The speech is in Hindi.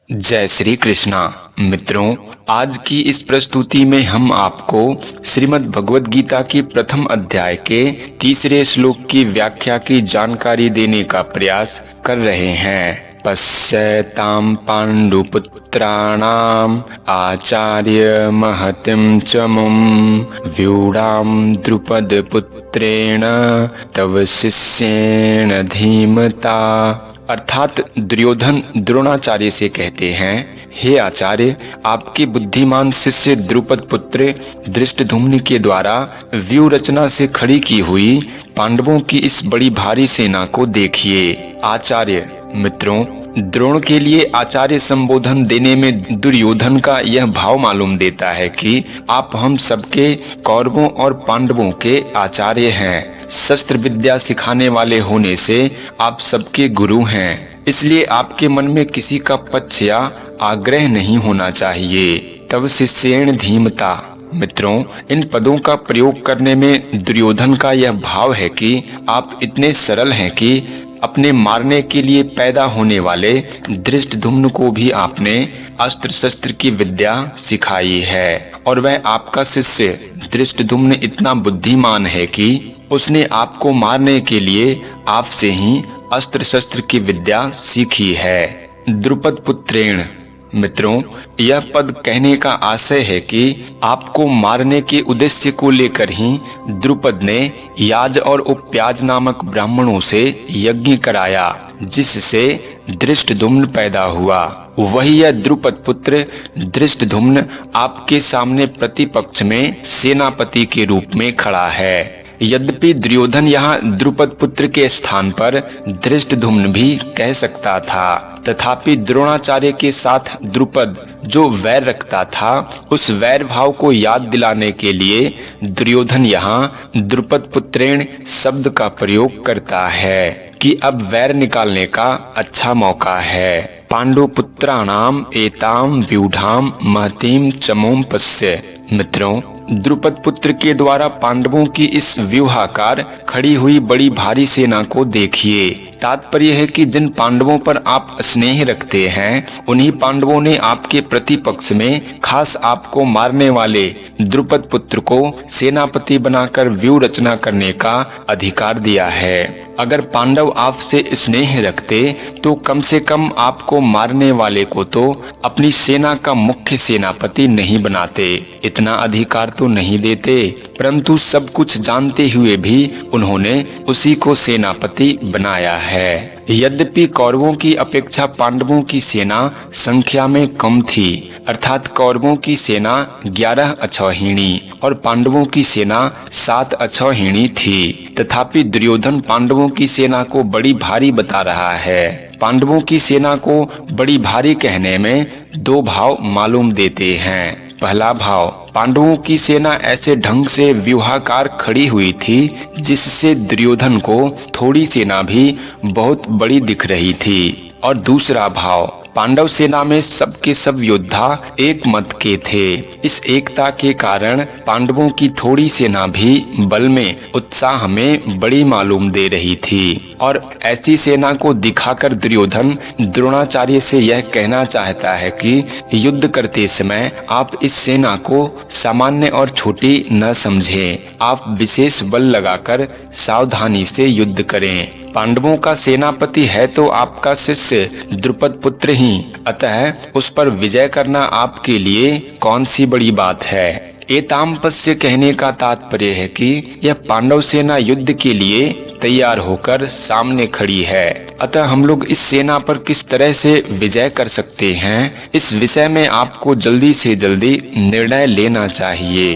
जय श्री कृष्णा मित्रों, आज की इस प्रस्तुति में हम आपको श्रीमद् भगवद गीता की प्रथम अध्याय के तीसरे श्लोक की व्याख्या की जानकारी देने का प्रयास कर रहे हैं। पश्यतां पाण्डुपुत्राणाम् आचार्य महतिं च मुं व्यूढां द्रुपदपुत्रेण तव शिष्येण धीमता। अर्थात दुर्योधन द्रोणाचार्य से कहते हैं, हे आचार्य, आपके बुद्धिमान शिष्य द्रुपद पुत्र धृष्टद्युम्न के द्वारा व्यूह रचना से खड़ी की हुई पांडवों की इस बड़ी भारी सेना को देखिए। आचार्य मित्रों, द्रोण के लिए आचार्य संबोधन देने में दुर्योधन का यह भाव मालूम देता है कि आप हम सबके कौरवों और पांडवों के आचार्य हैं। शस्त्र विद्या सिखाने वाले होने से आप सबके गुरु हैं, इसलिए आपके मन में किसी का पक्ष या आग्रह नहीं होना चाहिए। तव शिष्येण धीमता। मित्रों, इन पदों का प्रयोग करने में दुर्योधन का यह भाव है कि आप इतने सरल हैं कि अपने मारने के लिए पैदा होने वाले धृष्टद्युम्न को भी आपने अस्त्र शस्त्र की विद्या सिखाई है, और वह आपका शिष्य धृष्टद्युम्न इतना बुद्धिमान है कि उसने आपको मारने के लिए आपसे ही अस्त्र शस्त्र की विद्या सीखी है। द्रुपद पुत्रेण। मित्रों, यह पद कहने का आशय है कि आपको मारने के उद्देश्य को लेकर ही द्रुपद ने याज और उपयाज नामक ब्राह्मणों से यज्ञ कराया, जिससे धृष्टद्युम्न पैदा हुआ। वही यह द्रुपद पुत्र धृष्टद्युम्न आपके सामने प्रतिपक्ष में सेनापति के रूप में खड़ा है। यद्यपि दुर्योधन यहाँ द्रुपद पुत्र के स्थान पर धृष्टद्युम्न भी कह सकता था, तथापि द्रोणाचार्य के साथ द्रुपद जो वैर रखता था, उस वैर भाव को याद दिलाने के लिए दुर्योधन यहाँ द्रुपद पुत्रेण शब्द का प्रयोग करता है कि अब वैर निकालने का अच्छा मौका है। पांडुपुत्राणाम एताम व्यूढाम महतीम चमोम पश्य। मित्रों, द्रुपद पुत्र के द्वारा पांडवों की इस व्यूहाकार खड़ी हुई बड़ी भारी सेना को देखिए। तात्पर्य है कि जिन पांडवों पर आप स्नेह रखते हैं, उन्हीं पांडवों ने आपके प्रतिपक्ष में खास आपको मारने वाले द्रुपद पुत्र को सेनापति बनाकर व्यूह रचना करने का अधिकार दिया है। अगर पांडव आपसे स्नेह रखते तो कम से कम आपको मारने वाले को तो अपनी सेना का मुख्य सेनापति नहीं बनाते, इतना अधिकार तो नहीं देते, परंतु सब कुछ जानते हुए भी उन्होंने उसी को सेनापति बनाया है। यद्यपि कौरवों की अपेक्षा पांडवों की सेना संख्या में कम थी, अर्थात कौरवों की सेना 11 अक्षौहिणी और पांडवों की सेना 7 अक्षौहिणी थी, तथापि दुर्योधन पांडवों की सेना को बड़ी भारी बता रहा है। पांडवों की सेना को बड़ी भारी कहने में दो भाव मालूम देते हैं। पहला भाव, पांडवों की सेना ऐसे ढंग से व्यूहाकार खड़ी हुई थी जिससे दुर्योधन को थोड़ी सेना भी बहुत बड़ी दिख रही थी। और दूसरा भाव, पांडव सेना में सबके सब योद्धा एक मत के थे। इस एकता के कारण पांडवों की थोड़ी सेना भी बल में उत्साह में बड़ी मालूम दे रही थी, और ऐसी सेना को दिखाकर दुर्योधन द्रोणाचार्य से यह कहना चाहता है कि युद्ध करते समय आप इस सेना को सामान्य और छोटी न समझें, आप विशेष बल लगाकर सावधानी से युद्ध करें। पांडवों का सेनापति है तो आपका शिष्य द्रुपद पुत्र ही, अतः उस पर विजय करना आपके लिए कौन सी बड़ी बात है। एताम पश्य कहने का तात्पर्य है कि यह पांडव सेना युद्ध के लिए तैयार होकर सामने खड़ी है, अतः हम लोग इस सेना पर किस तरह से विजय कर सकते हैं, इस विषय में आपको जल्दी से जल्दी निर्णय लेना चाहिए।